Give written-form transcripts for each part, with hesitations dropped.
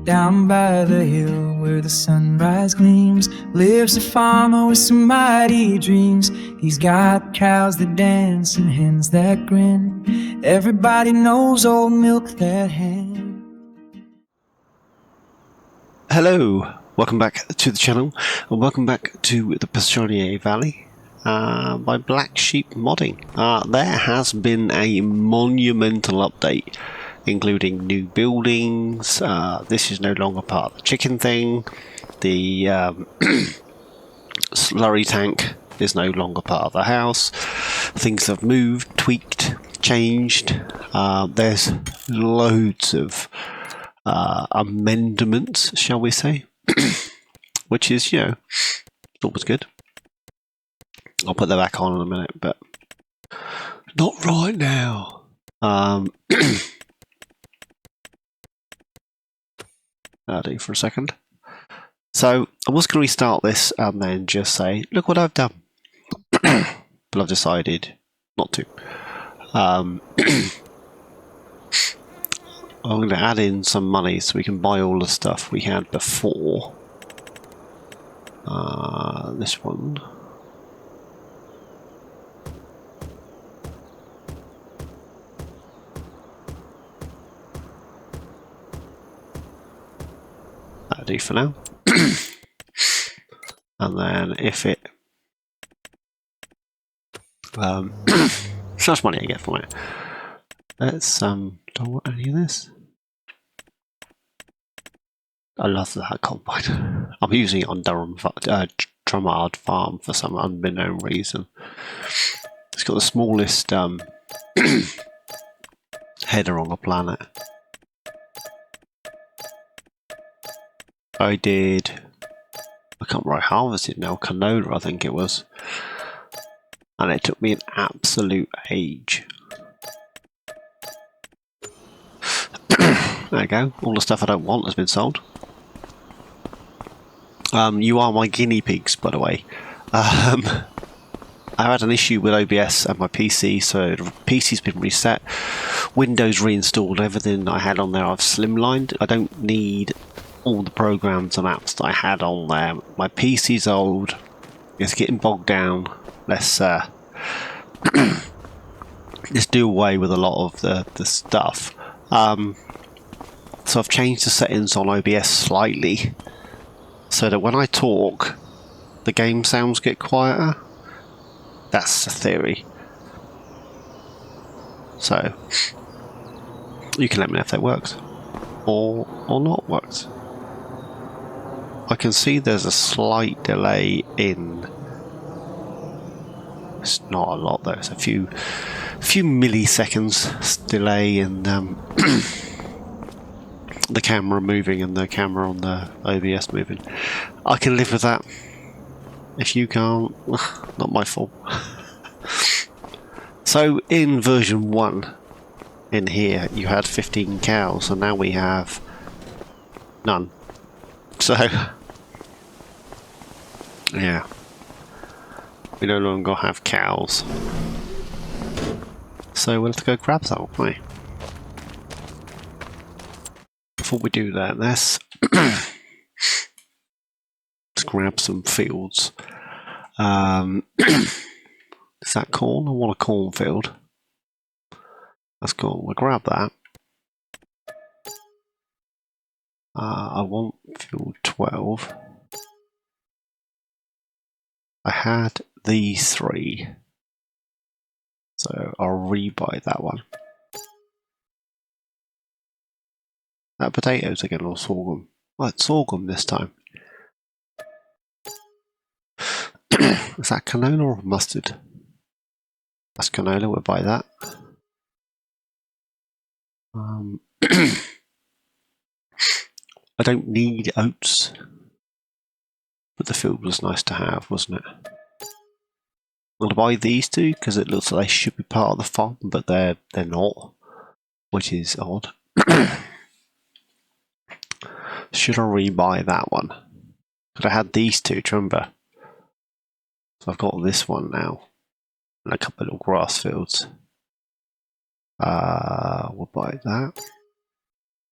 Down by the hill where the sunrise gleams lives a farmer with some mighty dreams. He's got cows that dance and hens that grin. Everybody knows old MilkThatHen. Hello, welcome back to the channel, and welcome back to the Pichonnière Valley by Black Sheep Modding. There has been a monumental update, including new buildings. This is no longer part of the chicken thing. The slurry tank is no longer part of the house. Things have moved, tweaked, changed. There's loads of amendments, shall we say, which is, you know, always good. I'll put that back on in a minute, but not right now. I'll do for a second. So I was going to restart this and then just say, look what I've done. But I've decided not to. I'm going to add in some money so we can buy all the stuff we had before. This one. That'll do for now. And then if it... so much money I get from it. Let's, do I want any of this? I love that combine. I'm using it on Drummard Farm for some unbeknown reason. It's got the smallest header on the planet. I can't remember, I harvested now, canola I think it was. And it took me an absolute age. There you go, all the stuff I don't want has been sold. You are my guinea pigs, by the way. I had an issue with OBS and my PC, so the PC's been reset, Windows reinstalled, everything I had on there I've slimlined. I don't need all the programs and apps that I had on there. My PC's old, it's getting bogged down. Let's do away with a lot of the stuff. So I've changed the settings on OBS slightly, so that when I talk, the game sounds get quieter. That's the theory. So you can let me know if that works or not works. I can see there's a slight delay in. It's not a lot though. It's a few milliseconds delay in the camera moving and the camera on the OBS moving. I can live with that. If you can't, not my fault. So in version 1, in here, you had 15 cows, and now we have none. So, yeah. We no longer have cows. So we'll have to go grab some, won't we? Before we do that, let's grab some fields. Is that corn? I want a cornfield. That's cool. We'll grab that. I want field 12. I had these 3. So I'll rebuy that one. That potatoes again or sorghum? Well, it's sorghum this time. Is that canola or mustard? That's canola, we'll buy that. I don't need oats, but the field was nice to have, wasn't it? I'm going to buy these 2 because it looks like they should be part of the farm, but they're not, which is odd. Should I rebuy that one? Because I had these 2, do you remember? So I've got this one now, and a couple of little grass fields. We'll buy that.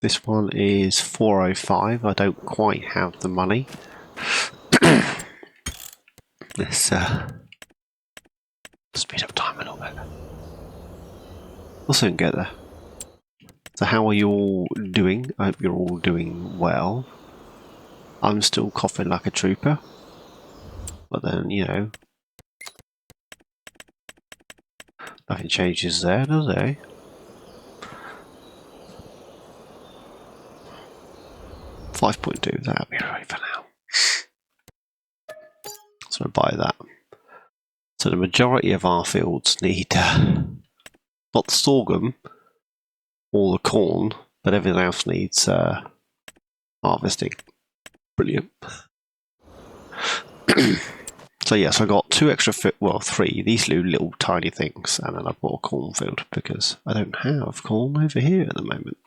This one is 405. I don't quite have the money. Let's speed up time a little bit. We'll soon get there. So how are you all doing? I hope you're all doing well. I'm still coughing like a trooper. But then, you know, nothing changes there, does it? 5.2, that'll be right for now. So I'll buy that. So the majority of our fields need not the sorghum or the corn, but everything else needs harvesting. Brilliant. So yes, I got 2 extra well, 3, these little tiny things, and then I bought a cornfield because I don't have corn over here at the moment.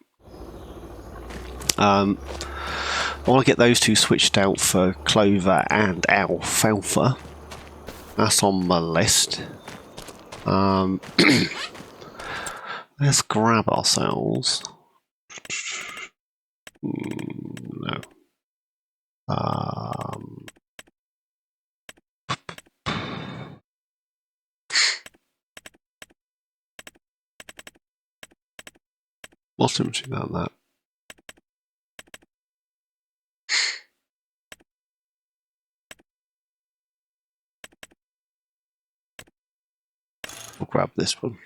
I want to get those 2 switched out for clover and alfalfa. That's on my list. Let's grab ourselves. No. What's interesting about that? We'll grab this one.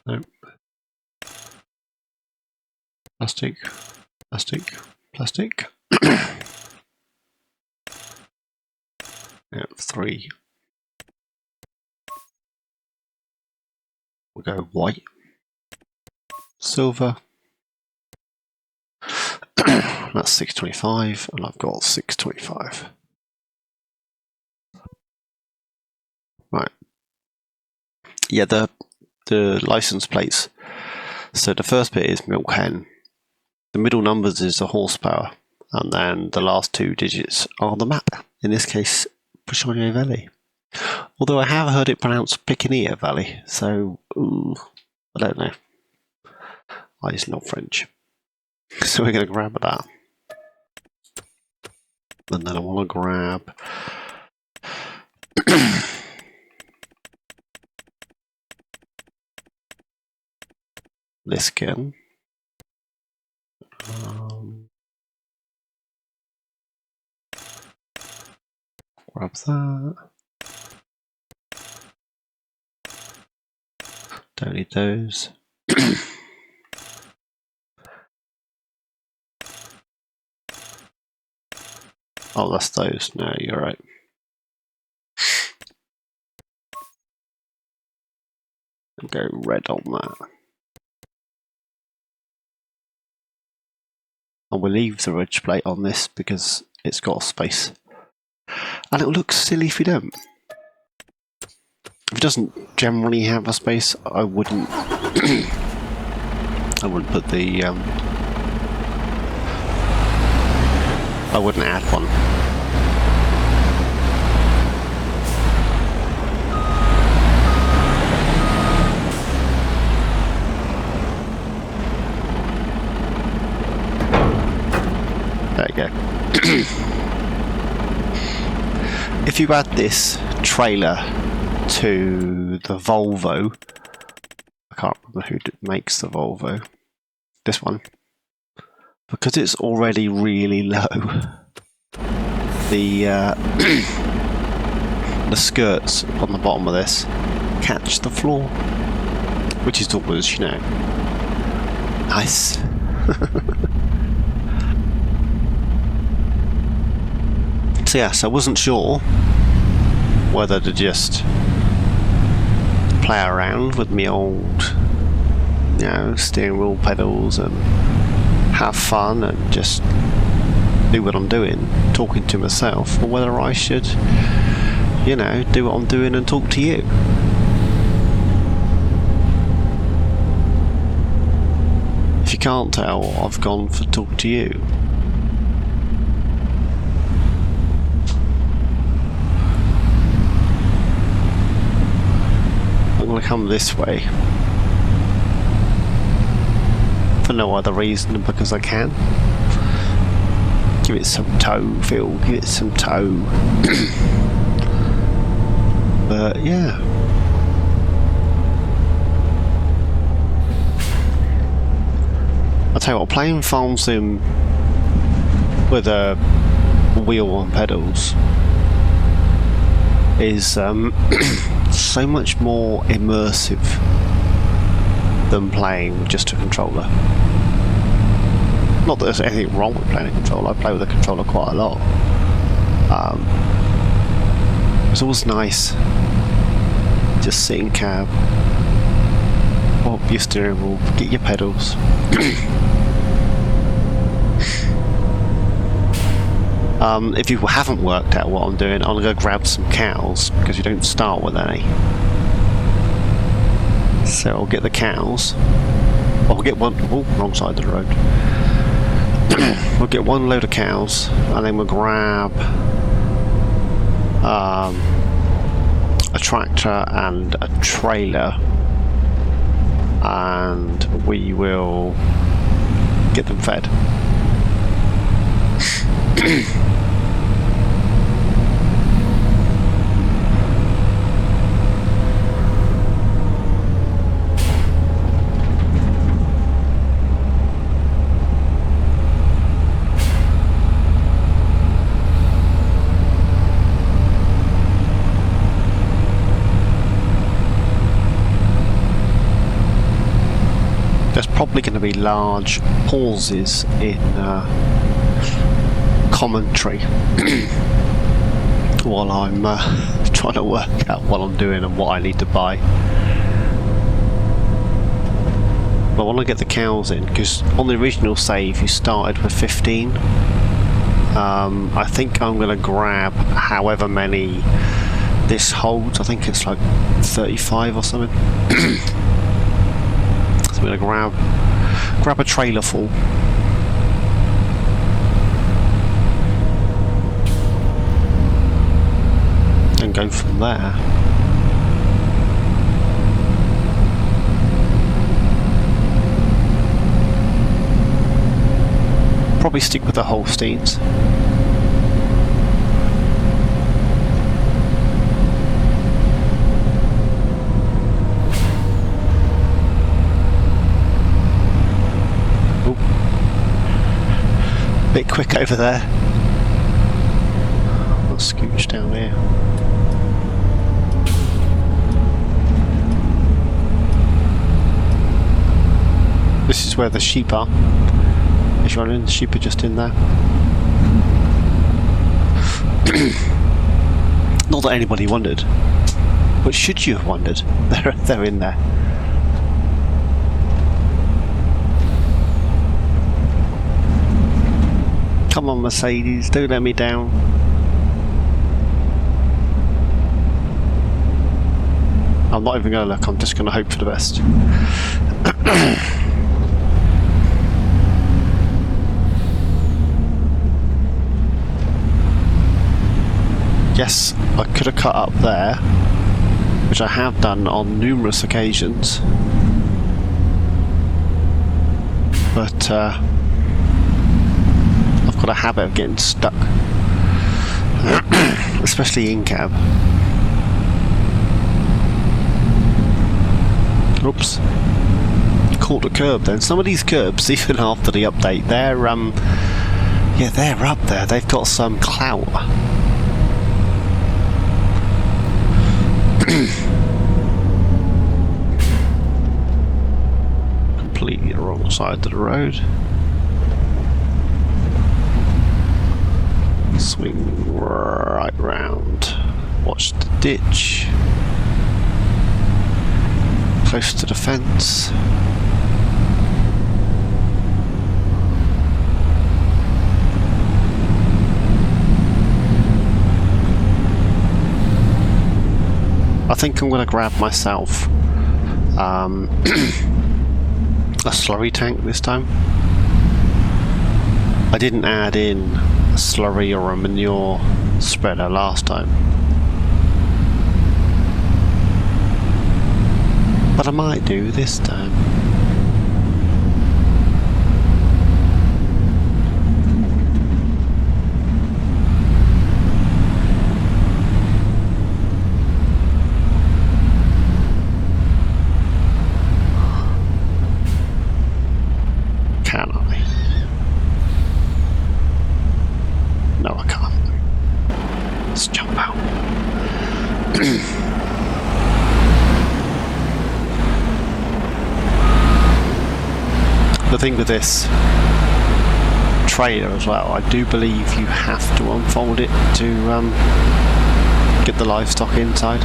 No. Plastic. Plastic. Plastic. Yeah, 3. We'll go white. Silver. That's 625, and I've got 625. Right. Yeah, the license plates. So the first bit is MilkThatHen. The middle numbers is the horsepower, and then the last 2 digits are the map. In this case, Pichonnière Valley. Although I have heard it pronounced Pichonnière Valley, so I don't know. It's not French. So we're going to grab that. And then I want to grab this again. Grab that. Don't need those. Oh, that's those. No, you're right. And go red on that. And we'll leave the ridge plate on this because it's got space. And it'll look silly if we don't. If it doesn't generally have a space, I wouldn't I wouldn't put the I wouldn't add one. There you go. If you add this trailer to the Volvo, I can't remember who makes the Volvo, this one, because it's already really low, the the skirts on the bottom of this catch the floor, which is always, you know, nice. So yes, I wasn't sure whether to just play around with me old, you know, steering wheel pedals and have fun and just do what I'm doing, talking to myself, or whether I should, you know, do what I'm doing and talk to you. If you can't tell, I've gone for talk to you. I'm going to come this way. For no other reason than because I can. Give it some toe, Phil. Give it some toe. But yeah. I'll tell you what, playing Farm Sim with a wheel and pedals is so much more immersive than playing with just a controller. Not that there's anything wrong with playing a controller, I play with a controller quite a lot. It's always nice just sit in cab, pop your steering wheel, get your pedals. If you haven't worked out what I'm doing, I'm going to go grab some cows, because you don't start with any. So I'll get the cows. I'll get one. Oh, wrong side of the road. We'll get one load of cows, and then we'll grab a tractor and a trailer, and we will get them fed. There's probably going to be large pauses in commentary while I'm trying to work out what I'm doing and what I need to buy. But I want to get the cows in, because on the original save you started with 15. I think I'm going to grab however many this holds. I think it's like 35 or something. So I'm going to grab a trailer full. And go from there. Probably stick with the Holsteins. Bit quick over there. I'll scooch down here. This is where the sheep are. Is you running? The sheep are just in there. Not that anybody wondered, but should you have wondered? They're in there. Come on, Mercedes, don't let me down. I'm not even going to look, I'm just going to hope for the best. Yes, I could have cut up there, which I have done on numerous occasions. But I've got a habit of getting stuck, especially in cab. Oops, caught the curb then. Some of these curbs, even after the update, they're yeah, they're up there. They've got some clout. Completely the wrong side of the road. Swing right round. Watch the ditch. Close to the fence. I think I'm going to grab myself a slurry tank this time. I didn't add in a slurry or a manure spreader last time. But I might do this time. Can I? No, I can't. Let's jump out. The thing with this trailer as well, I do believe you have to unfold it to get the livestock inside.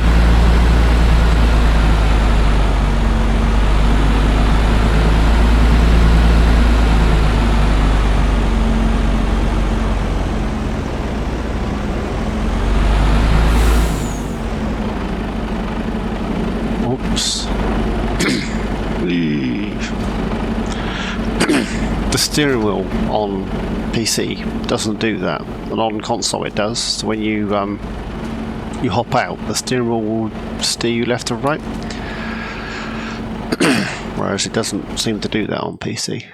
Oops. The steering wheel on PC doesn't do that, and on console it does. So when you hop out, the steering wheel will steer you left or right, whereas it doesn't seem to do that on PC.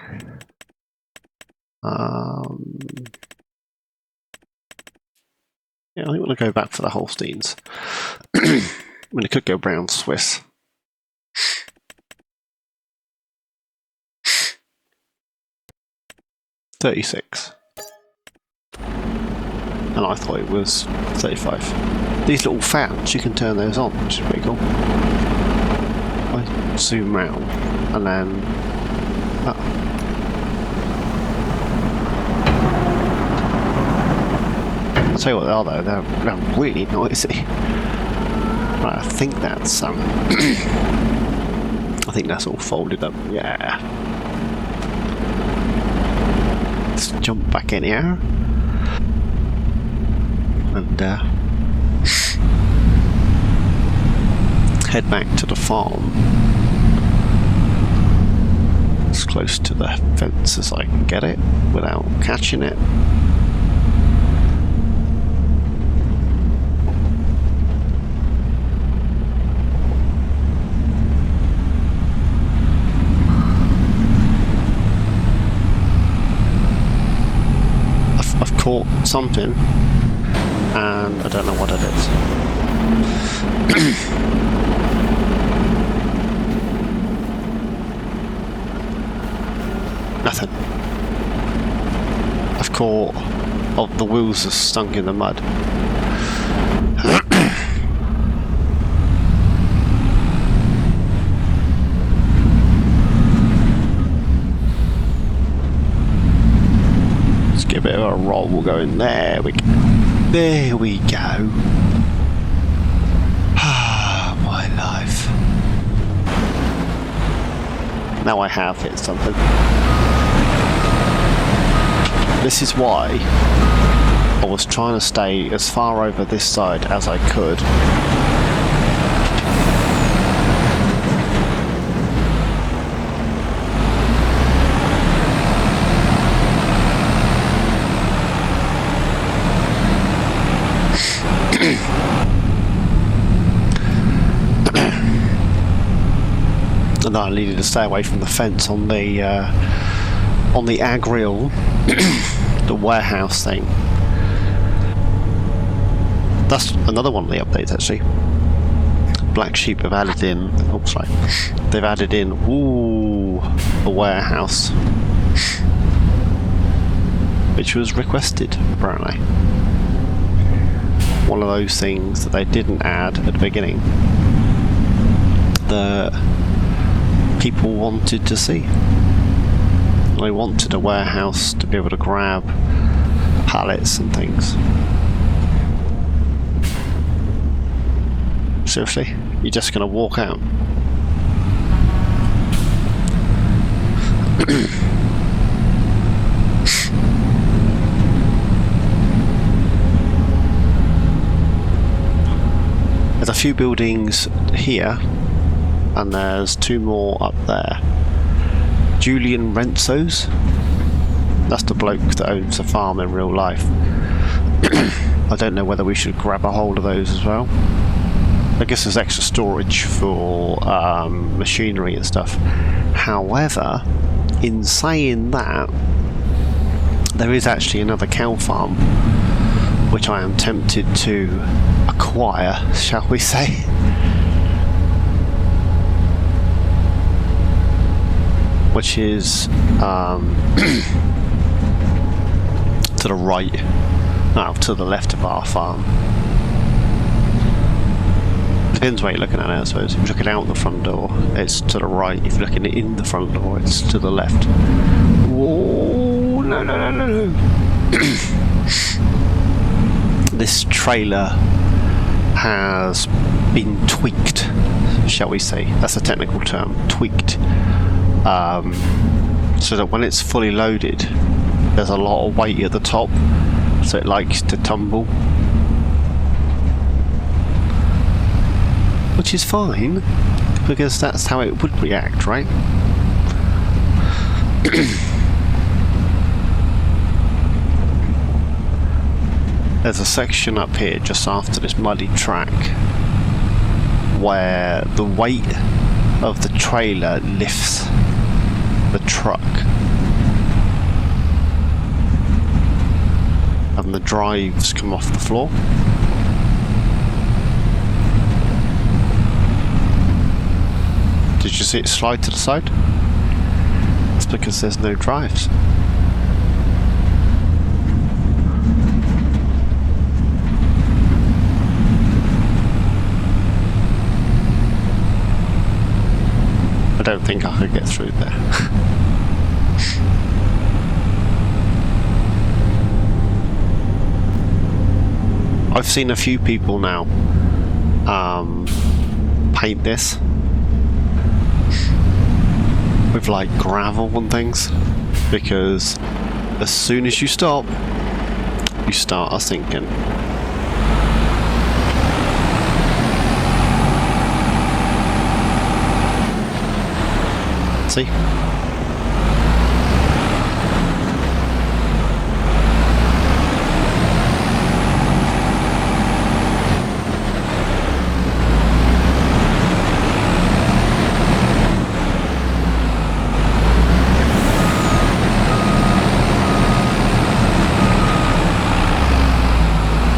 Yeah, I think I'm going to go back for the Holsteins. I mean, it could go brown Swiss. $36, and I thought it was $35. These little fans, you can turn those on, which is pretty cool. I zoom round, and then I'll tell you what they are though, they're really noisy. Right, I think that's I think that's all folded up. Yeah. Let's jump back in here and head back to the farm as close to the fence as I can get it without catching it. Caught something, and I don't know what it is. Nothing. I've caught. Oh, the wheels are stunk in the mud. A bit of a roll, we'll go in there. There we go. Ah, my life. Now I have hit something. This is why I was trying to stay as far over this side as I could. And I needed to stay away from the fence on the agrial, the warehouse thing. That's another one of the updates actually. Black Sheep have added in. Oh, sorry. They've added in. Ooh, a warehouse, which was requested apparently. One of those things that they didn't add at the beginning. The people wanted to see. They wanted a warehouse to be able to grab pallets and things. Seriously? You're just going to walk out? There's a few buildings here, and there's two more up there. Julian rents those. That's the bloke that owns the farm in real life. I don't know whether we should grab a hold of those as well. I guess there's extra storage for machinery and stuff. However, in saying that, there is actually another cow farm which I am tempted to acquire, shall we say. Which is to the right, no, to the left of our farm. Depends where you're looking at it, I suppose. If you're looking out the front door, it's to the right. If you're looking in the front door, it's to the left. Whoa, no, no, no, no, no. This trailer has been tweaked, shall we say. That's a technical term, tweaked. So that when it's fully loaded, there's a lot of weight at the top, so it likes to tumble. Which is fine, because that's how it would react, right? There's a section up here just after this muddy track where the weight of the trailer lifts the truck and the drives come off the floor. Did you see it slide to the side? It's because there's no drives. I don't think I could get through there. I've seen a few people now paint this with like gravel and things, because as soon as you stop, you start sinking. See?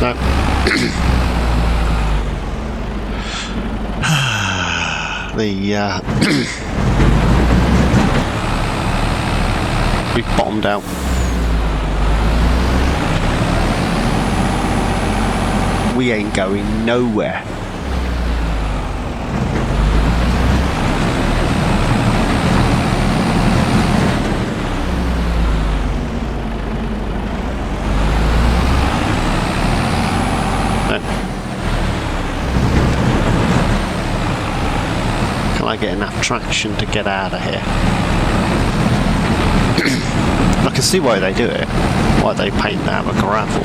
No. We've bottomed out. We ain't going nowhere. Can I get enough traction to get out of here? I can see why they do it, why they paint that with gravel.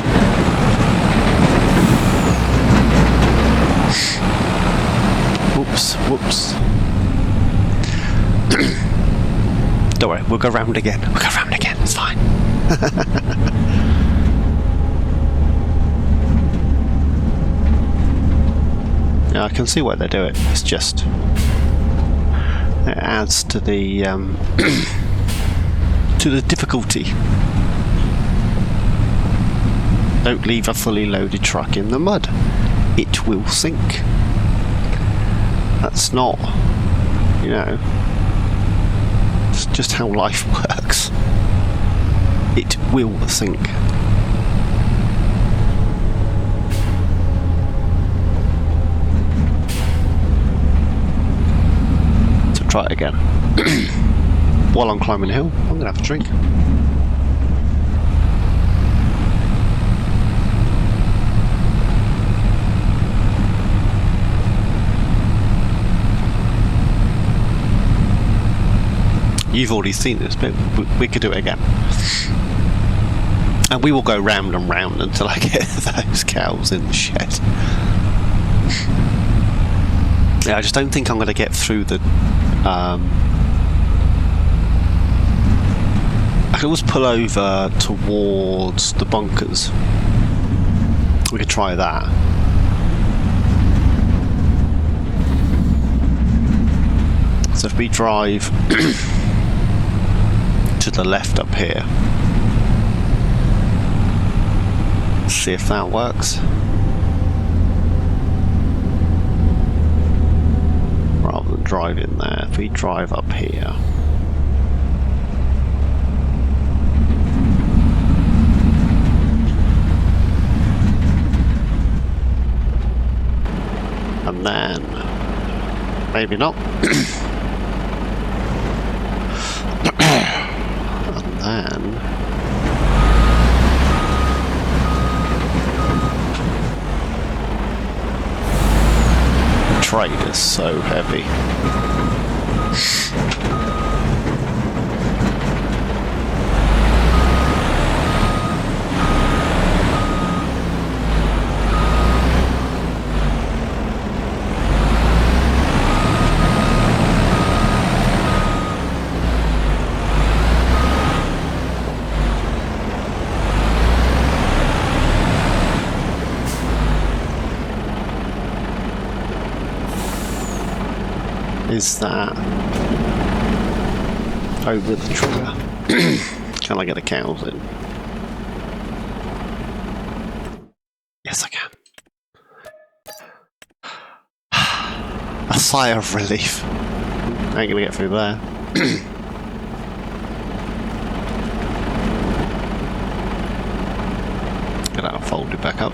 Whoops, whoops. Don't worry, we'll go round again. We'll go round again, it's fine. Yeah, I can see why they do it. It's just, it adds to the to the difficulty. Don't leave a fully loaded truck in the mud. It will sink. That's not, you know, it's just how life works. It will sink. So try it again. While I'm climbing the hill, I'm gonna have a drink. You've already seen this, but we could do it again. And we will go round and round until I get those cows in the shed. Yeah, I just don't think I'm going to get through the... I can always pull over towards the bunkers. We could try that. So if we drive to the left up here, see if that works. Rather than driving there, if we drive up here. And then, maybe not. And then, the trade is so heavy. Is that over the trigger? Can I get the cows in? Yes, I can. A sigh of relief. I ain't gonna get through there. Get that folded back up.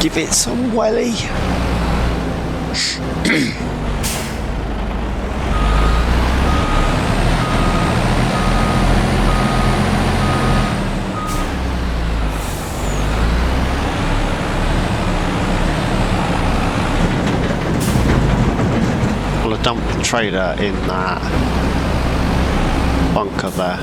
Give it some welly. Well, I dumped the trailer in that bunker there.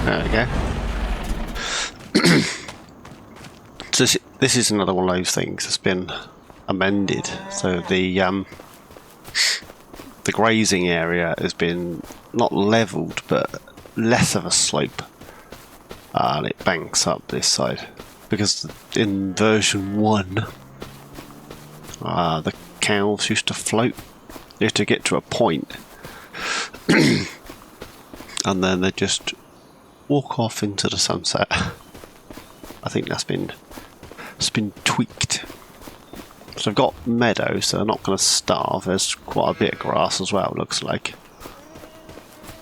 There we go. So this is another one of those things that's been amended. So the grazing area has been not levelled, but less of a slope, and it banks up this side because in version 1, the cows used to float. You had to get to a point, and then they just walk off into the sunset. I think it's been tweaked. So I've got meadows, so they're not going to starve. There's quite a bit of grass as well, looks like.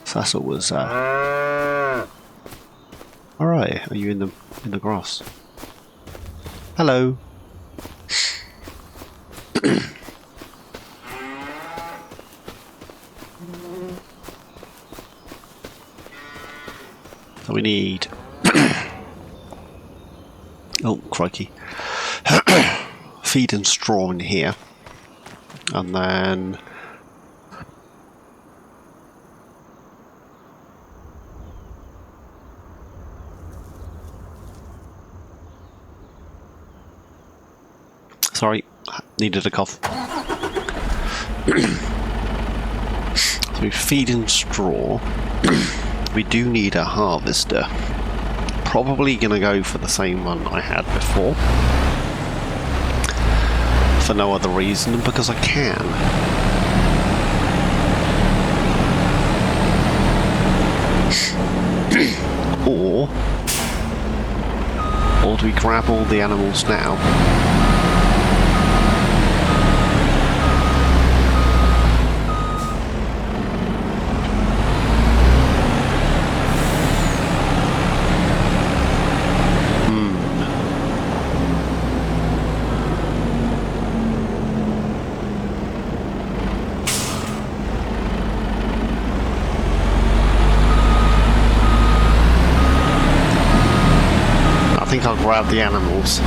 So that's always alright, are you in the grass? Hello. So we need oh crikey. Feed and straw in here, and then sorry, needed a cough. So feed and straw. We do need a harvester. Probably gonna go for the same one I had before. For no other reason than because I can. or do we grab all the animals now? think I'll grab the animals.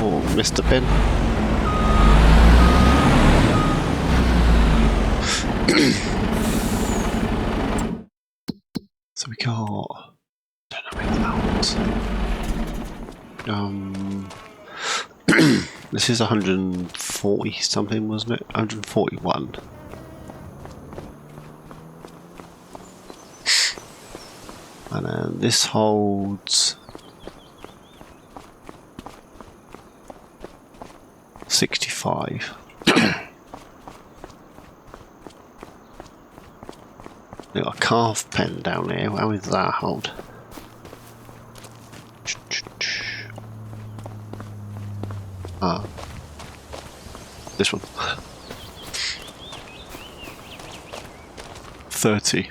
Oh, missed a bin. So we got... don't know where this is 140 something, wasn't it? 141. And then this holds 65. We've got a calf pen down here. How does that hold? Ah, this one. 30.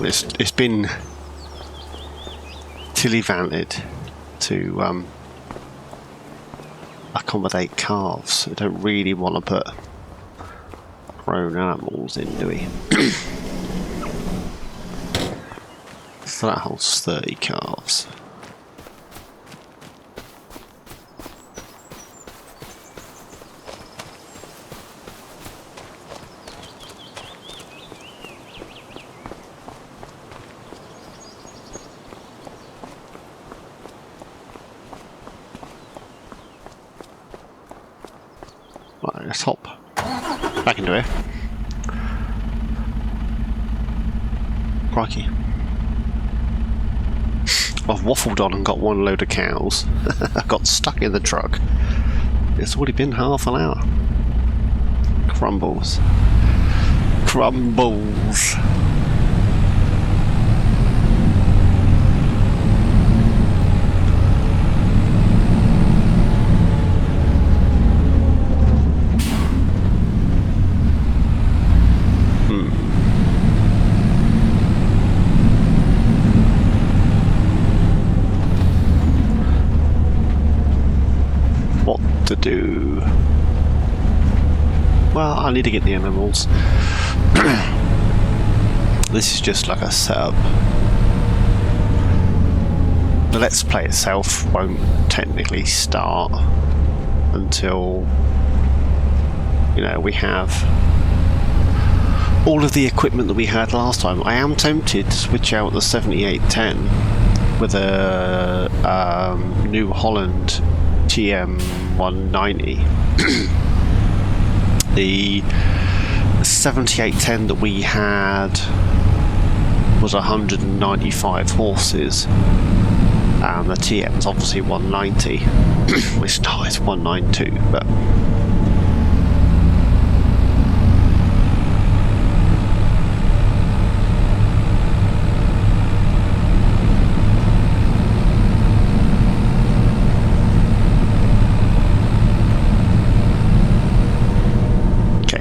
It's been tilly-vanted to accommodate calves. We don't really want to put grown animals in, do we? So that holds 30 calves. Right, let's hop back into here. Crikey. I've waffled on and got one load of cows. I got stuck in the truck. It's already been half an hour. Crumbles. Crumbles. To do. Well, I need to get the animals. This is just like a setup. The Let's Play itself won't technically start until, you know, we have all of the equipment that we had last time. I am tempted to switch out the 7810 with a New Holland TM190. The 7810 that we had was 195 horses, and the TM's obviously 190. Which no, it's 192, but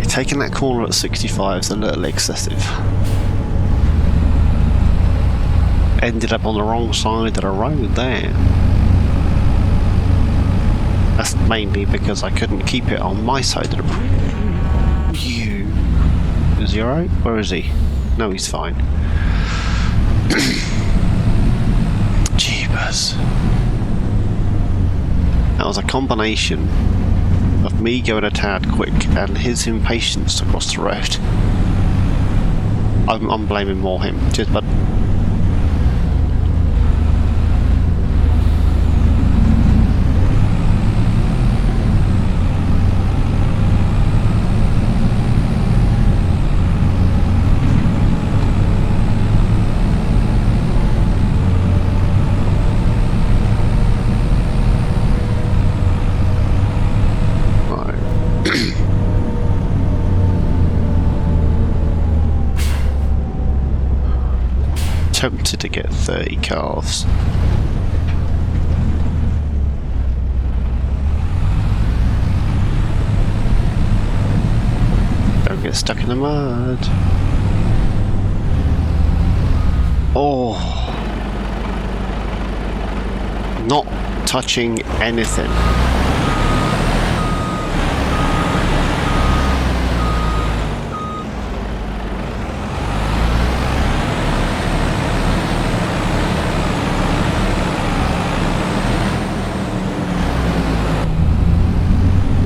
taking that corner at 65 is a little excessive. Ended up on the wrong side of the road there. That's mainly because I couldn't keep it on my side of the road. Is he alright? Where is he? No, he's fine. Jeepers. That was a combination of me going a tad quick and his impatience to cross the road. I'm blaming more him. Cheers, bud. Tempted to get 30 calves. Don't get stuck in the mud. Oh, not touching anything.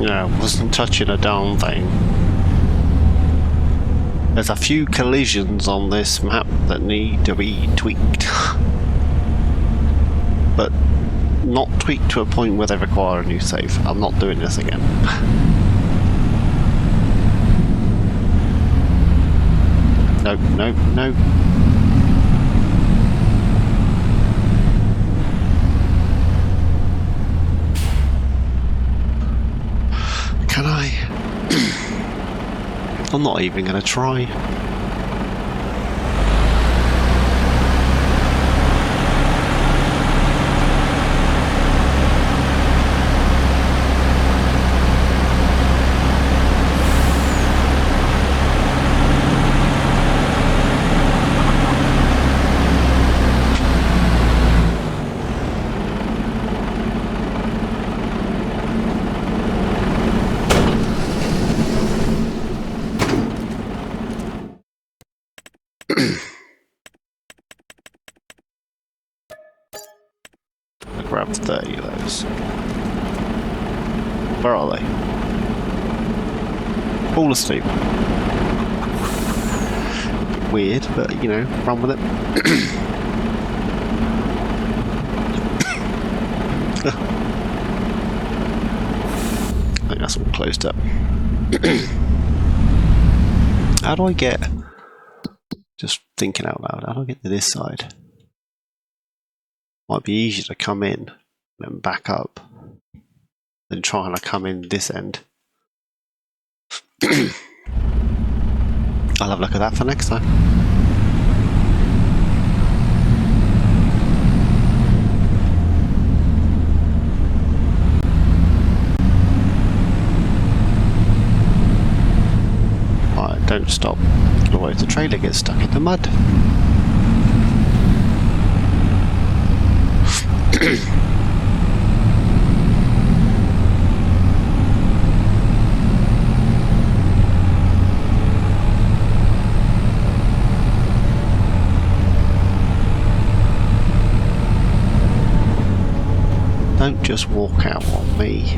Yeah, wasn't touching a darn thing. There's a few collisions on this map that need to be tweaked. But not tweaked to a point where they require a new save. I'm not doing this again. No, no, no. Can I? I'm not even going to try. I grabbed 30 of those. Where are they? All asleep. Weird, but you know, run with it. I think that's all closed up. How do I get... Just thinking out loud, how do I get to this side? Might be easier to come in and then back up than trying to come in this end. I'll have a look at that for next time. Alright, don't stop. Otherwise the trailer gets stuck in the mud. Don't just walk out on me.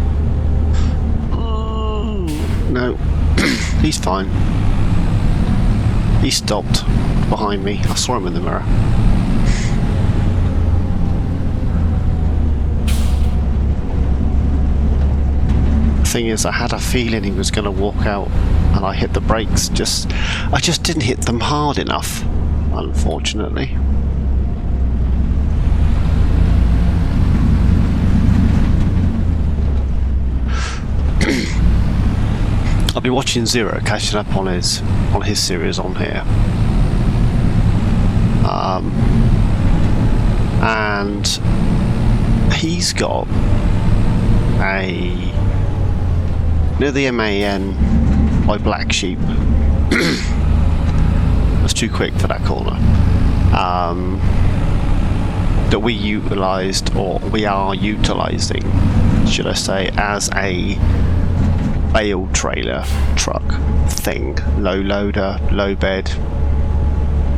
No, he's fine. He stopped behind me. I saw him in the mirror. Thing is, I had a feeling he was going to walk out, and I hit the brakes. I just didn't hit them hard enough, unfortunately. I'll be watching ZyRO, catching up on his series on here, and he's got a near the MAN by Black Sheep. That's too quick for that corner. That we utilised, or we are utilising, should I say, as a bale trailer truck thing. Low loader, low bed,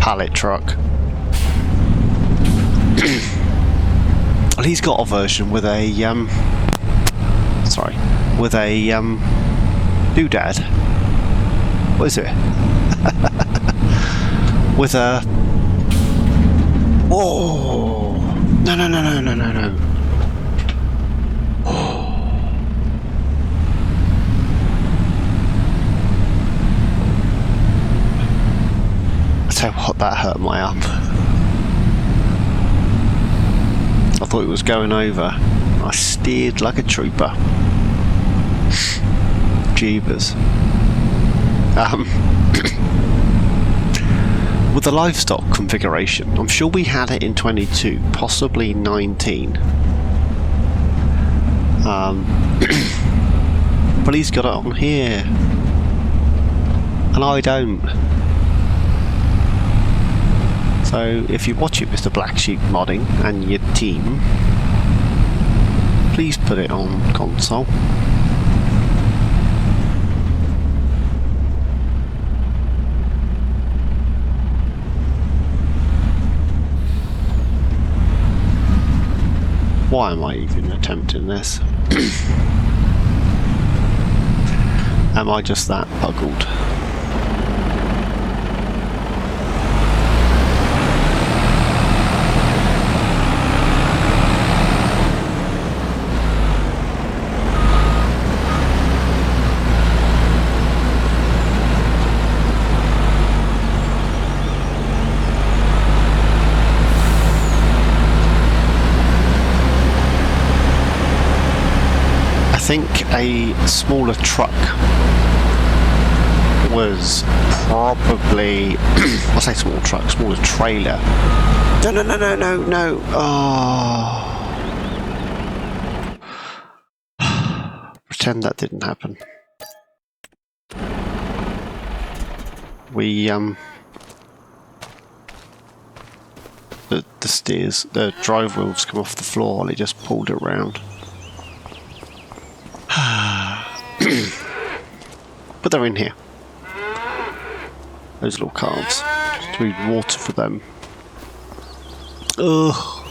pallet truck. Well, he's got a version with a with a doodad. What is it? With a... Oh! No, no, no, no, no, no, no. Oh. I tell you what, that hurt my arm. I thought it was going over. I steered like a trooper. Jeebus. With the livestock configuration, I'm sure we had it in 22, possibly 19. But he's got it on here, and I don't. So if you watch it, Mr. Black Sheep Modding and your team, Please put it on console. Why am I even attempting this? Am I just that buggled? I think a smaller truck was probably, I say small truck, smaller trailer. No. Oh. Pretend that didn't happen. We, the steers, the drive wheels come off the floor and it just pulled it round. But they're in here. Those little calves. Just need water for them. Ugh.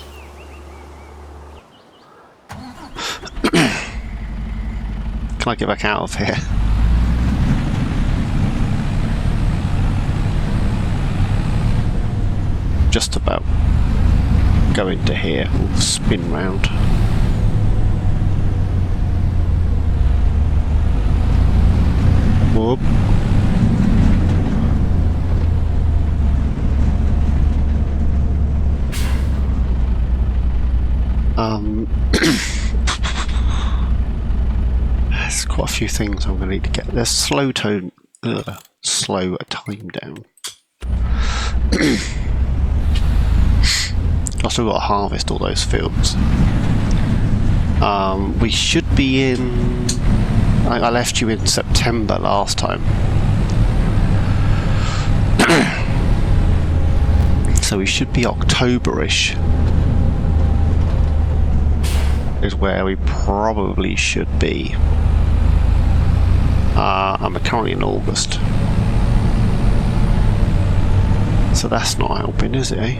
Can I get back out of here? Just about. Go into here. We'll spin round. Whoop. There's quite a few things I'm going to need to get. There's slow time down. I've still got to harvest all those fields. We should be in. I left you in September last time. So we should be October-ish. Is where we probably should be. I'm currently in August. So that's not helping, is it, eh?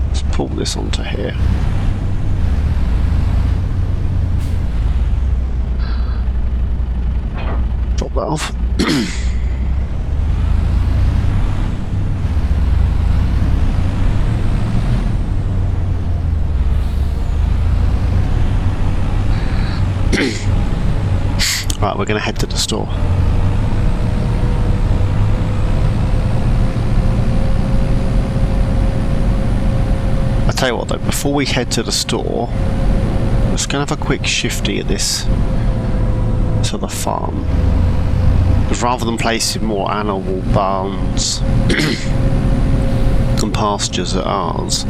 Let's pull this onto here. Drop that off. Right, we're going to head to the store. I tell you what though, before we head to the store, I'm just going to have a quick shifty at this to the farm. Because rather than placing more animal barns and pastures at ours,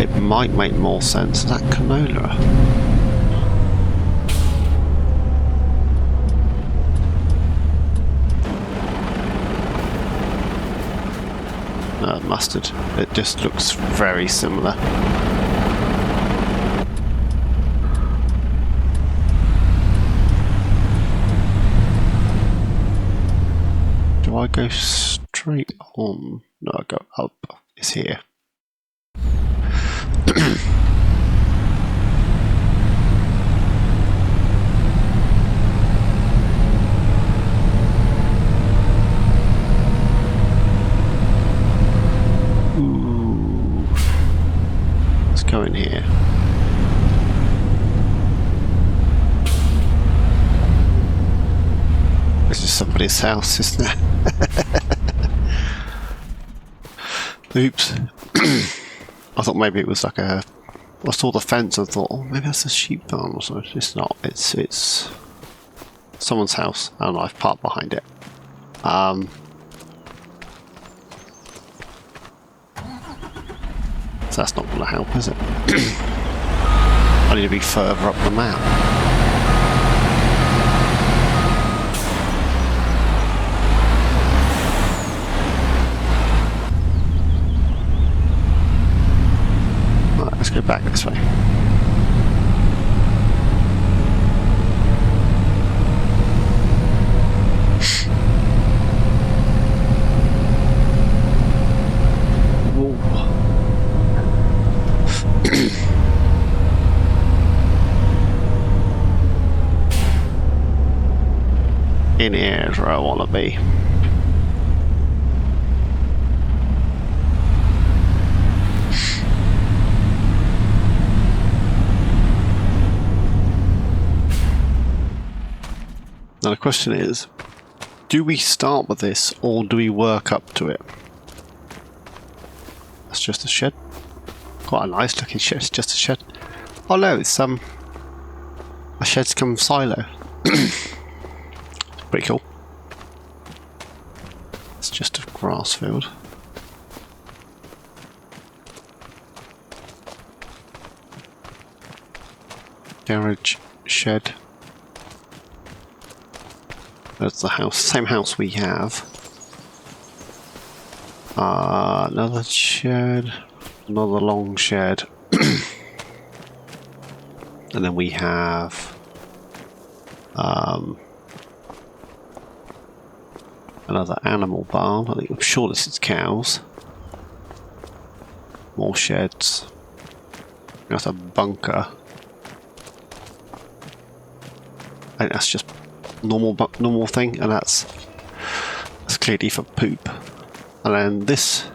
it might make more sense. Is that canola? Mustard. It just looks very similar. Do I go straight on? No, I go up. It's here. Go in here. This is somebody's house, isn't it? Oops. I thought maybe it was like a... I saw the fence and thought, oh, maybe that's a sheep farm or something. It's not. It's someone's house and I've parked behind it. So that's not going to help, is it? I need to be further up the map. go back this way. In here is where I want to be. Now the question is, do we start with this or do we work up to it? That's just a shed. Quite a nice looking shed, it's just a shed. Oh no, it's a shed's come silo. Pretty cool. It's just a grass field. Garage, shed. That's the house, same house we have. Another shed, another long shed. And then we have another animal barn. I'm sure this is cows. More sheds. That's a bunker. I think that's just normal thing, and that's clearly for poop. And then this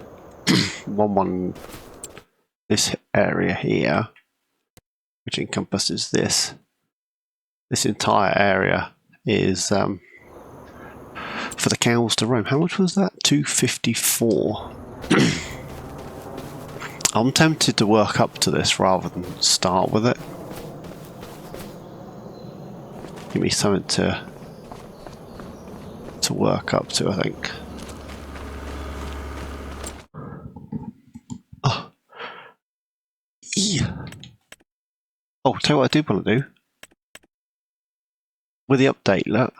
this area here, which encompasses this entire area, is for the cows to roam. How much was that? 254. I'm tempted to work up to this rather than start with it. Give me something to work up to, I think. Oh, yeah. Oh, tell you what I do want to do. With the update, look,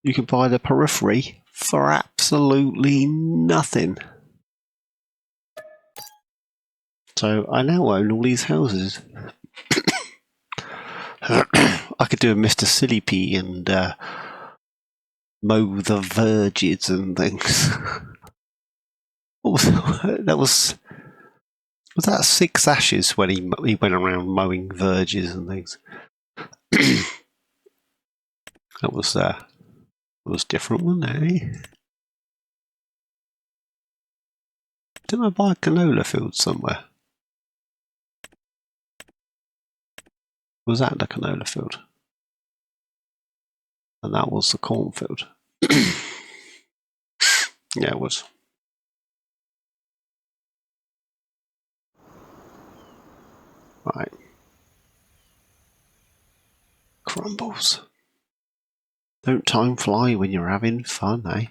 you can buy the periphery for absolutely nothing. So I now own all these houses. I could do a Mr. Silly Pea and mow the verges and things. What was that? Was that 6 ashes when he went around mowing verges and things? That was different, wasn't it? Eh? Didn't I buy a canola field somewhere? Was that the canola field? And that was the cornfield. Yeah, it was. Right. Crumbles. Don't time fly when you're having fun, eh?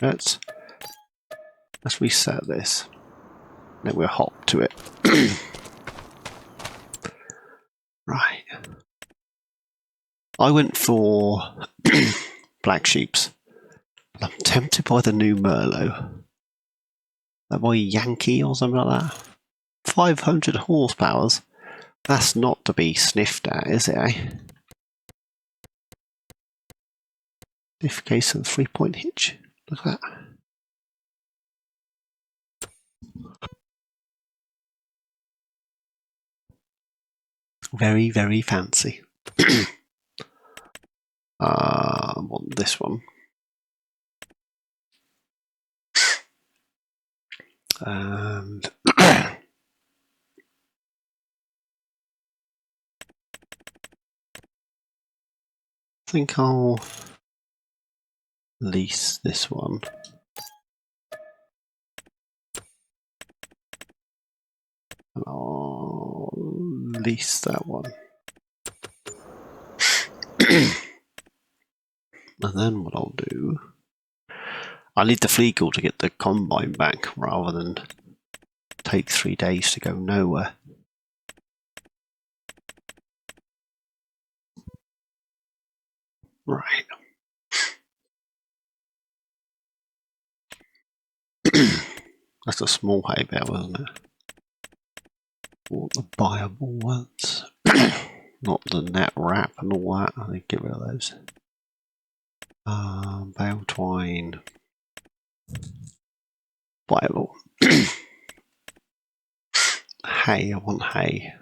Let's reset this. Then we'll hop to it. Right. I went for black sheeps. I'm tempted by the new Merlot. That boy Yankee or something like that. 500 horsepowers. That's not to be sniffed at, is it, eh? If case of 3-point hitch. Look at that. Very, very fancy. I want this one. And I think I'll lease this one. And I'll lease that one. And then what I'll do, I need the Fleagle to get the combine back rather than take 3 days to go nowhere. Right. That's a small hay bale, isn't it? want the viable ones, not the net wrap and all that. I think get rid of those. Bale twine, viable. Hay, I want hay.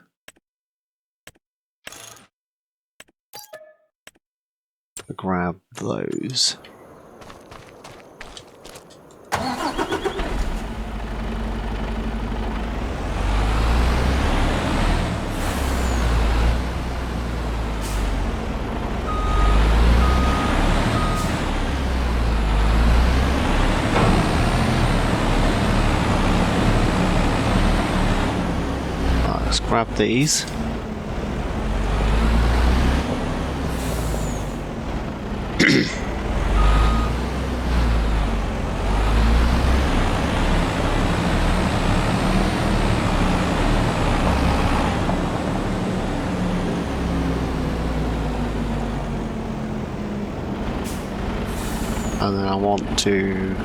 Grab those. Let's grab these. And then I want to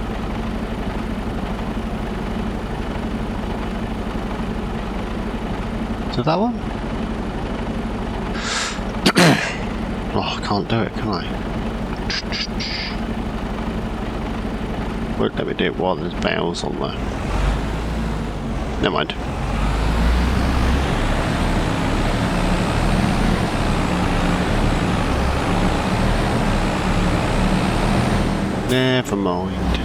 do that one? Oh, I can't do it, can I? Won't let me do it while there's bales on there. Never mind. Never mind.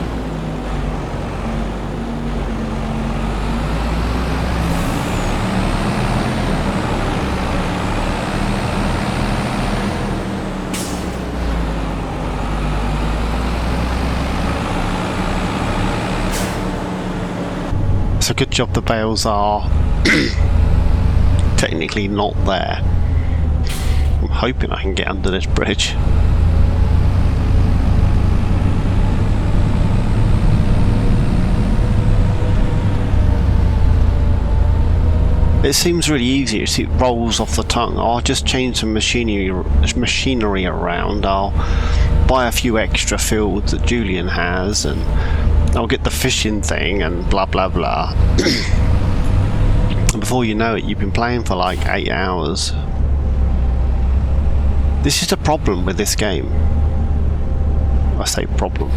It's a good job the bales are technically not there. I'm hoping I can get under this bridge. It seems really easy, it rolls off the tongue. I'll just change some machinery around. I'll buy a few extra fields that Julian has, and I'll get the fishing thing and blah blah blah. And before you know it, you've been playing for like 8 hours. This is the problem with this game. I say problem.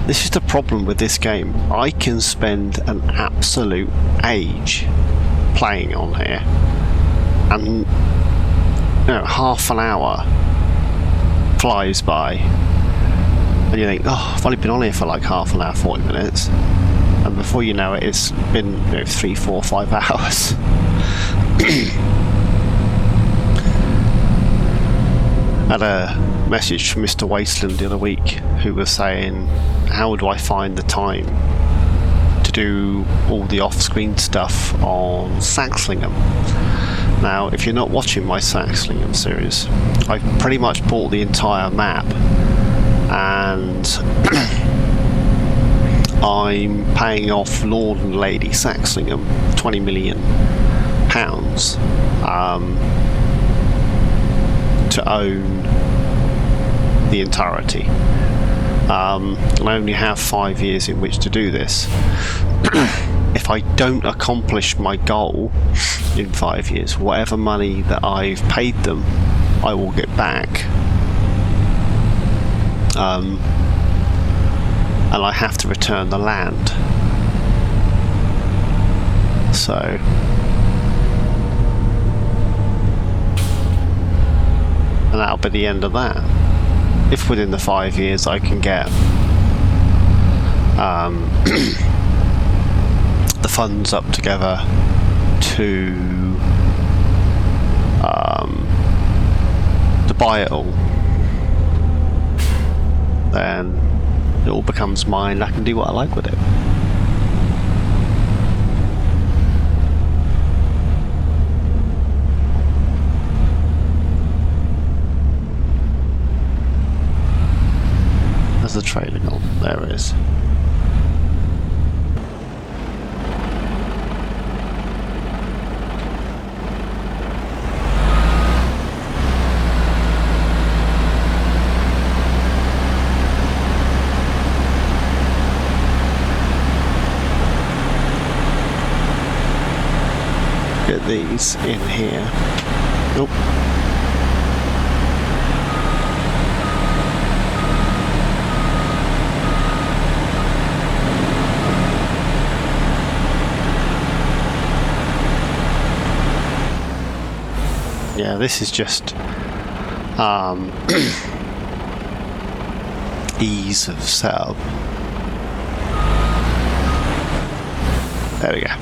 This is the problem with this game. I can spend an absolute age playing on here, and you know, half an hour flies by, and you think, oh, I've only been on here for like half an hour, 40 minutes, and before you know it, it's been 3, 4, 5 hours. Had a message from Mr. Wasteland the other week who was saying, how do I find the time to do all the off-screen stuff on Saxlingham? Now, if you're not watching my Saxlingham series, I've pretty much bought the entire map, and I'm paying off Lord and Lady Saxlingham £20 million to own the entirety. And I only have 5 years in which to do this. If I don't accomplish my goal in 5 years, whatever money that I've paid them, I will get back. And I have to return the land. So and that'll be the end of that. If within the 5 years I can get the funds up together to buy it all, then it all becomes mine. I can do what I like with it. There's the trailer gone. There it is. Get these in here. Nope. Yeah, this is just ease of setup. There we go.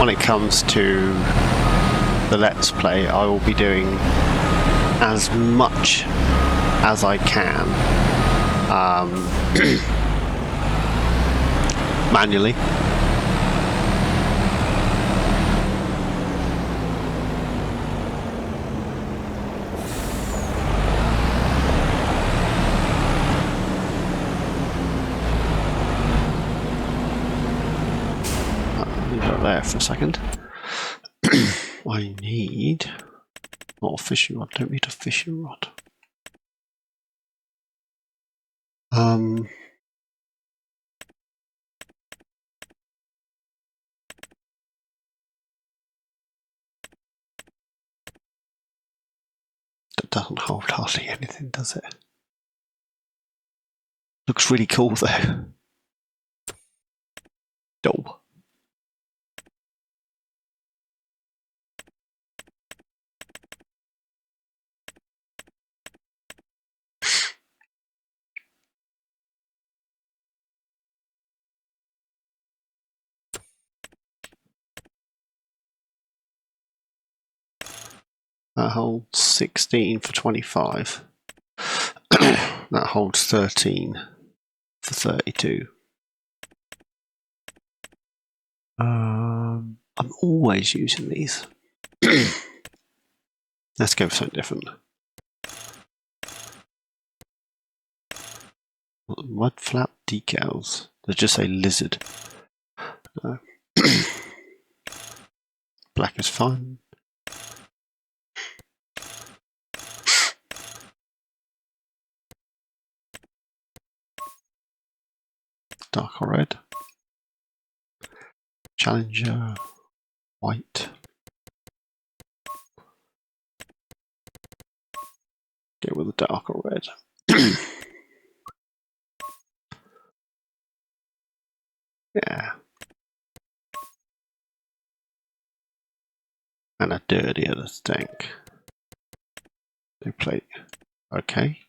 When it comes to the Let's Play, I will be doing as much as I can manually. There for a second. I need not a fishing rod. Don't need a fishing rod. That doesn't hold hardly anything, does it? Looks really cool though. Dope. That holds 16 for 25. That holds 13 for 32. I'm always using these. Let's go for something different. Mud flap decals. They just say lizard. No. Black is fine. Dark or red. Challenger white. Go with the darker red. Yeah. And a dirtier tank. New plate. Okay.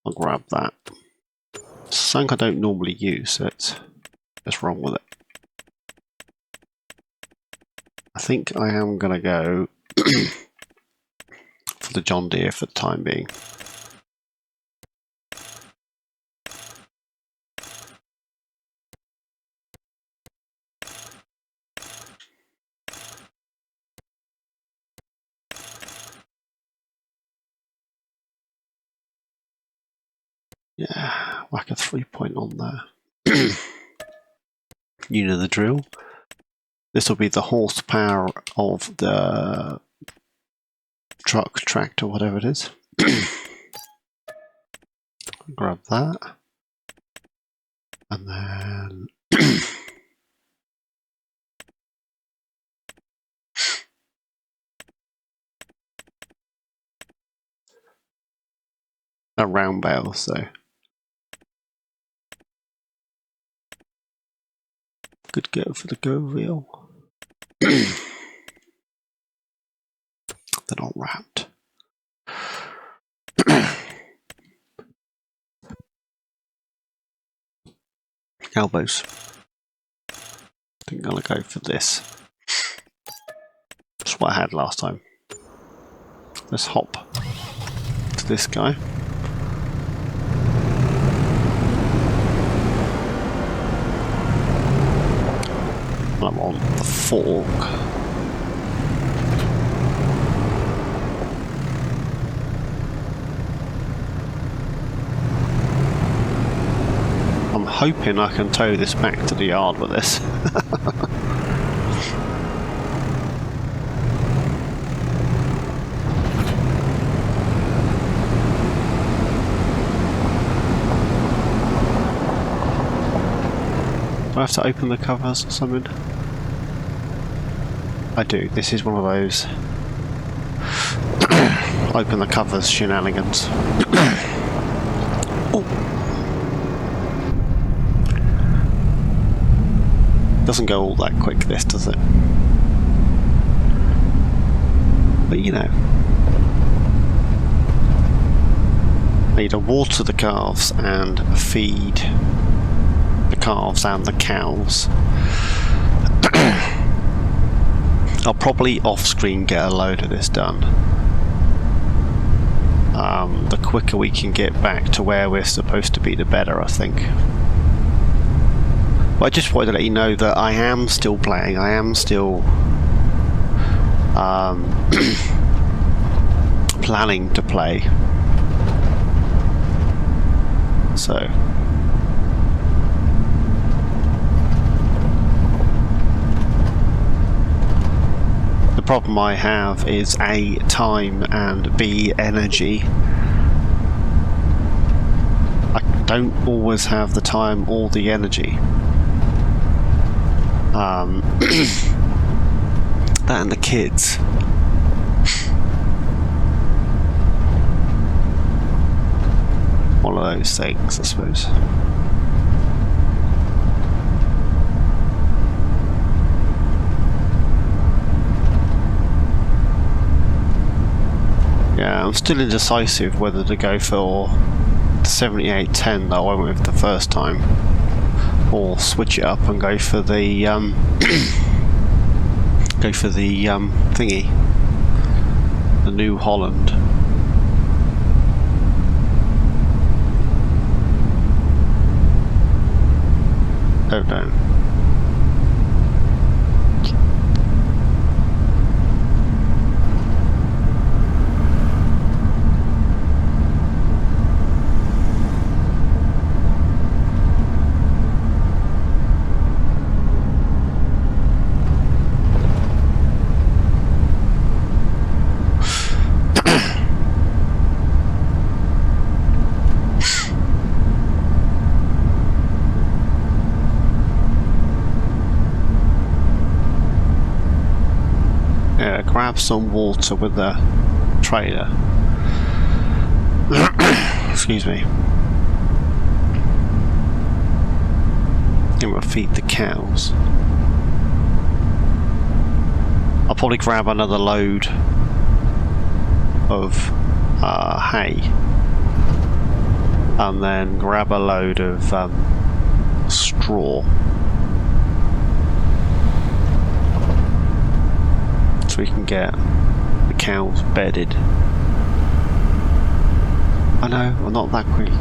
I'll grab that. Something I don't normally use, so that's wrong with it. I think I am going to go for the John Deere for the time being. Yeah, whack a 3-point on there. You know the drill. This will be the horsepower of the truck, tractor, whatever it is. Grab that. And then a round bale, so good go for the go wheel. They're not wrapped. Elbows. I think I'm going to go for this. That's what I had last time. Let's hop to this guy. I'm on the fork. I'm hoping I can tow this back to the yard with this. I have to open the covers or something? I do. This is one of those open the covers shenanigans. Oh. Doesn't go all that quick, this, does it? But you know, I need to water the calves and feed the calves and the cows. I'll probably off-screen get a load of this done. The quicker we can get back to where we're supposed to be, the better, I think. But I just wanted to let you know that I am still playing. I am still planning to play. So the problem I have is A, time, and B, energy. I don't always have the time or the energy. That and the kids. One of those things, I suppose. Yeah, I'm still indecisive whether to go for the 7810 that I went with the first time, or switch it up and go for the thingy, the New Holland. Oh no. Grab some water with the trailer. Excuse me. And we'll feed the cows. I'll probably grab another load of hay, and then grab a load of straw. So we can get the cows bedded. I know, I'm not that quick.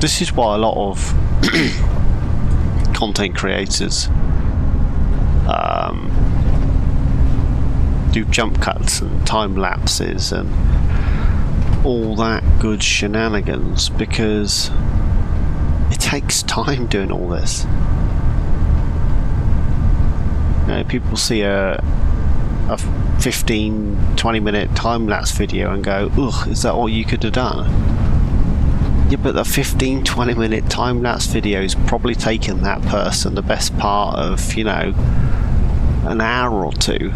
This is why a lot of content creators do jump cuts and time lapses and all that good shenanigans, because it takes time doing all this. You know, people see a 15-20 minute time-lapse video and go, ugh, is that all you could have done? Yeah, but the 15-20 minute time-lapse video's probably taken that person the best part of, you know, an hour or two.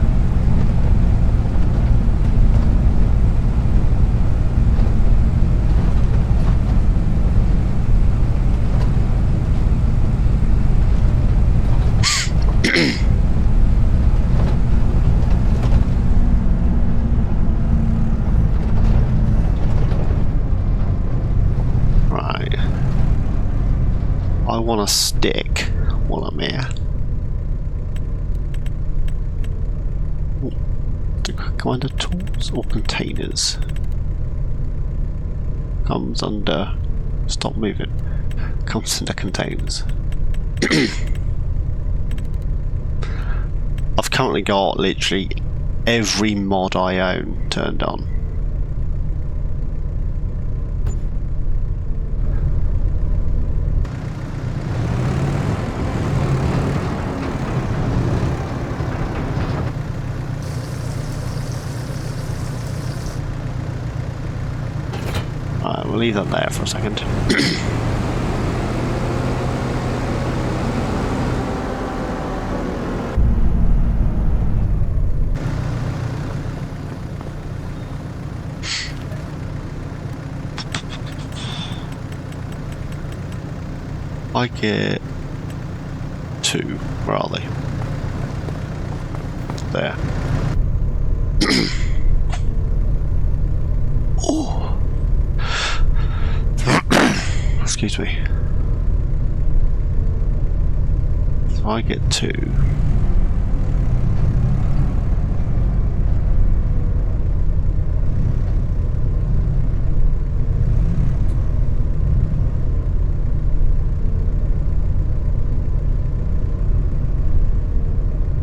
I want a stick while I'm here. Come under tools or containers? Comes under. Stop moving. Comes under containers. I've currently got literally every mod I own turned on. we'll leave that there for a second. I get 2. Where are they? There. Oh. Excuse me. So I get 2.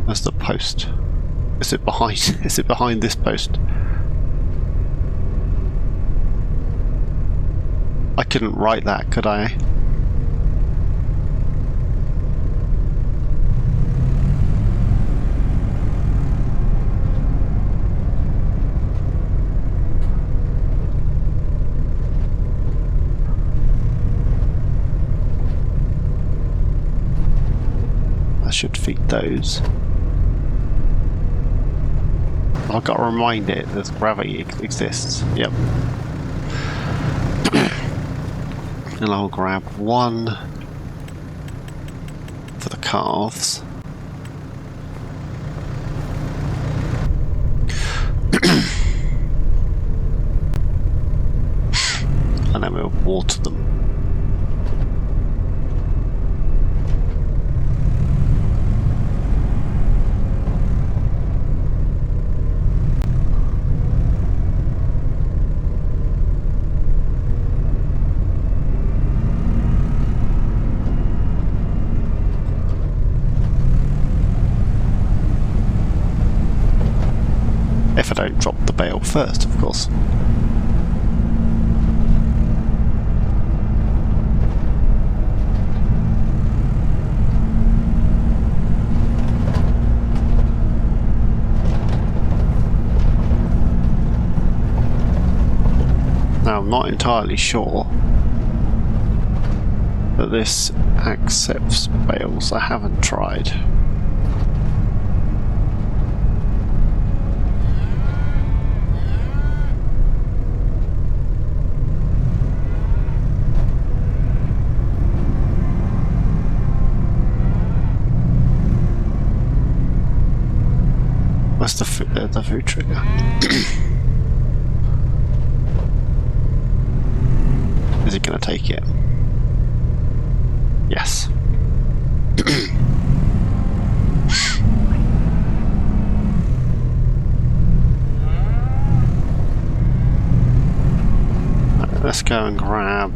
Where's the post? Is it behind? Is it behind this post? I couldn't write that, could I? I should feed those. I've got to remind it that gravity exists. Yep. And I'll grab 1 for the calves. And then we'll water them. If I don't drop the bale first, of course. Now, I'm not entirely sure that this accepts bales. I haven't tried. What's the food trigger? Is it going to take it? Yes. Right, let's go and grab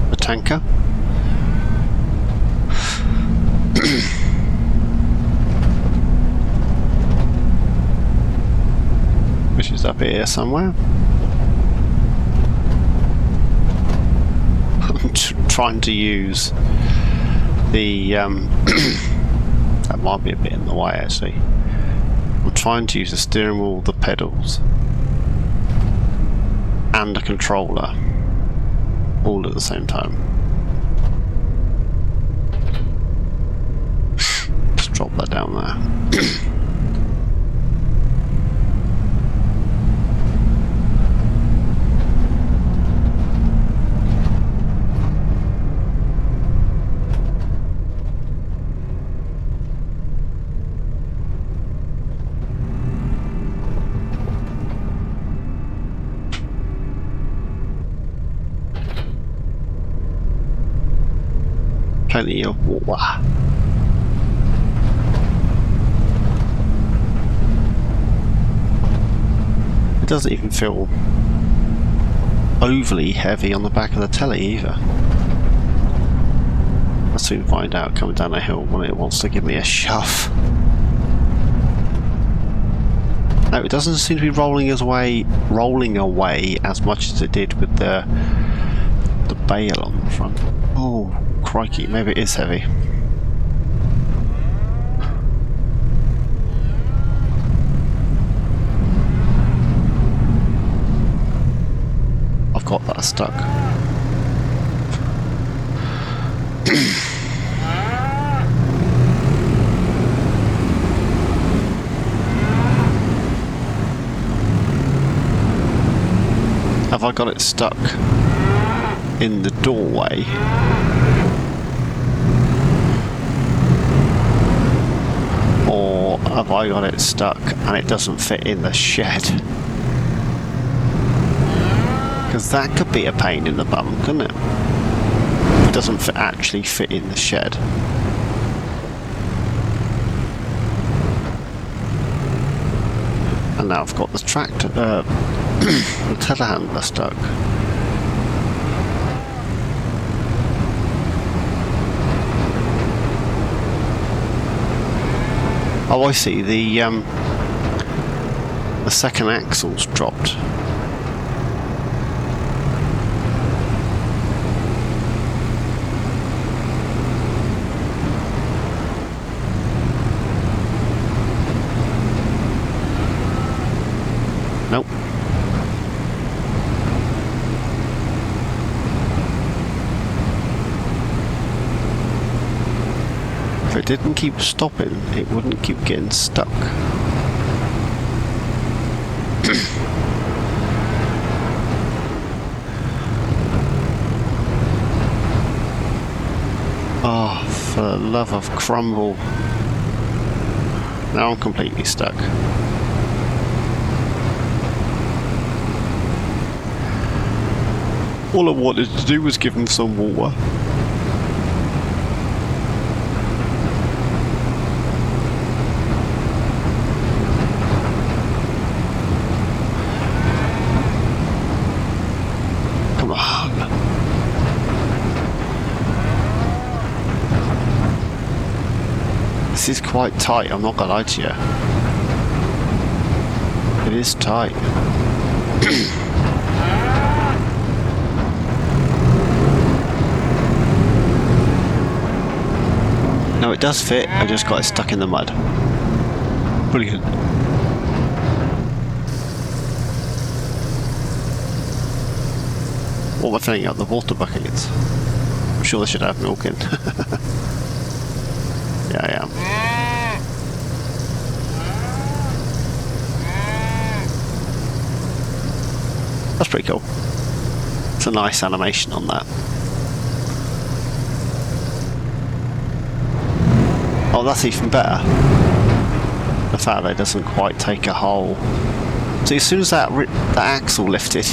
the tanker. Which is up here somewhere. I'm trying to use the that might be a bit in the way actually. I'm trying to use the steering wheel, the pedals and a controller all at the same time. Just drop that down there. Plenty of water. It doesn't even feel overly heavy on the back of the telly either. I'll soon find out coming down the hill when it wants to give me a shove. No, it doesn't seem to be rolling away as much as it did with the bale on the front. Oh, crikey, maybe it is heavy. got that stuck. Have I got it stuck in the doorway? Or have I got it stuck and it doesn't fit in the shed? Because that could be a pain in the bum, couldn't it? It doesn't actually fit in the shed. And now I've got the tractor, the telehandler stuck. Oh, I see. The second axle's dropped. Nope. If it didn't keep stopping, it wouldn't keep getting stuck. Oh, for the love of crumble. Now I'm completely stuck. All I wanted to do was give him some water. Come on. This is quite tight, I'm not gonna lie to you. It is tight. No, it does fit, I just got it stuck in the mud. Brilliant. What am I filling up the water buckets? I'm sure they should have milk in. Yeah, I am. That's pretty cool. It's a nice animation on that. Oh, that's even better. The fact that it doesn't quite take a hole. So as soon as that axle lifted,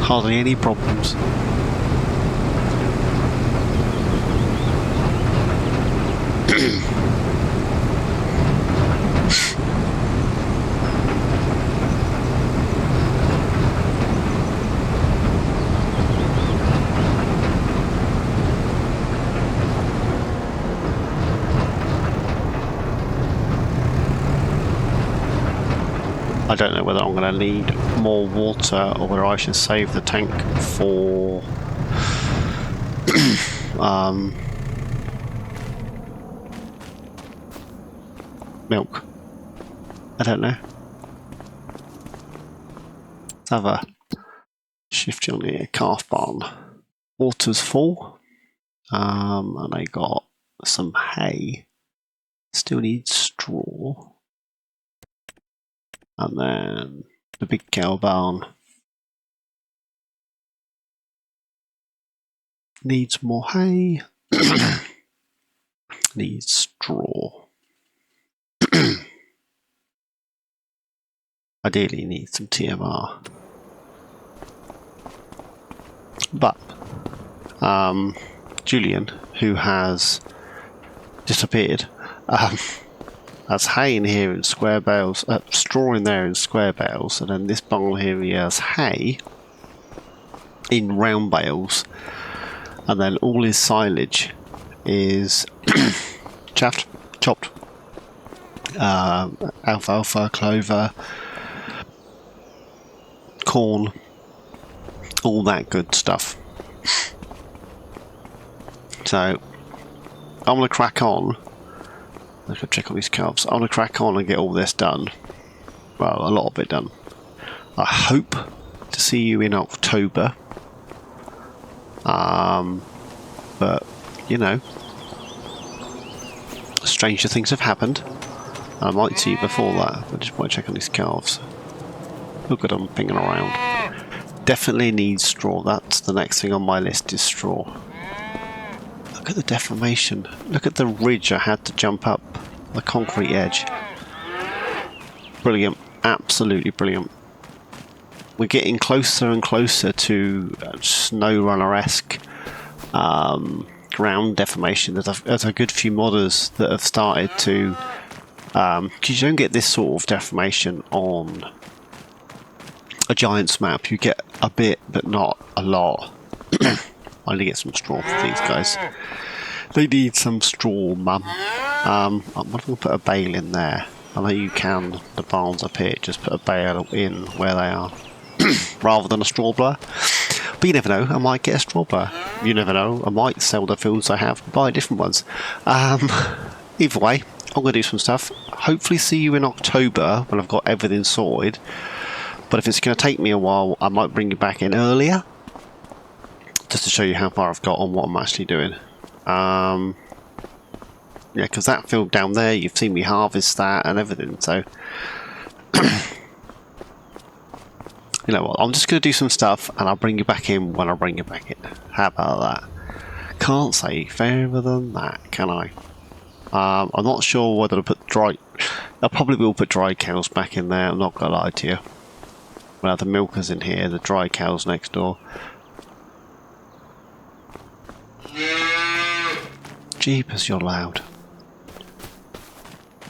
hardly any problems. I don't know whether I'm going to need more water or whether I should save the tank for milk. I don't know. Let's have a shift on the calf barn. Water's full, and I got some hay. Still need straw. And then the big cow barn needs more hay, needs straw. Ideally needs some TMR. But Julian, who has disappeared, has hay in here in square bales, straw in there in square bales, and then this barn here he has hay in round bales, and then all his silage is chopped, alfalfa, clover, corn, all that good stuff. So I'm going to crack on. I could check on these calves. I'm going to crack on and get all this done. Well, a lot of it done. I hope to see you in October. But, you know, stranger things have happened. I might see you before that. I just want to check on these calves. Look at them pinging around. Definitely needs straw. That's the next thing on my list is straw. Look at the deformation. Look at the ridge I had to jump up. The concrete edge. Brilliant. Absolutely brilliant. We're getting closer and closer to snow runner-esque ground deformation. There's a good few modders that have started to... because you don't get this sort of deformation on a Giants map. You get a bit, but not a lot. I need to get some straw for these guys. They need some straw, mum. I'm going to put a bale in there. I know you can, the barns up here, just put a bale in where they are. Rather than a straw blower. But you never know, I might get a straw blower. You never know, I might sell the fields I have and buy different ones. Either way, I'm going to do some stuff. Hopefully see you in October when I've got everything sorted. But if it's going to take me a while, I might bring you back in earlier. Just to show you how far I've got on what I'm actually doing. Yeah, because that field down there, you've seen me harvest that and everything, so... You know what, I'm just going to do some stuff and I'll bring you back in when I bring you back in. How about that? Can't say fairer than that, can I? I'm not sure whether to put dry... I probably will put dry cows back in there, I'm not going to lie to you. We'll have the milkers in here, the dry cows next door. Jeepers, you're loud.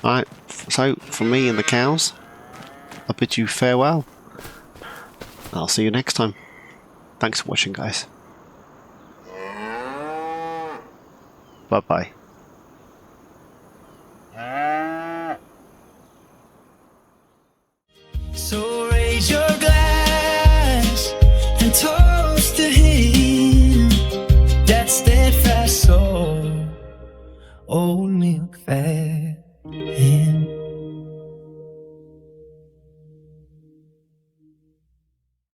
Alright, so from me and the cows, I bid you farewell. I'll see you next time. Thanks for watching, guys. Bye bye.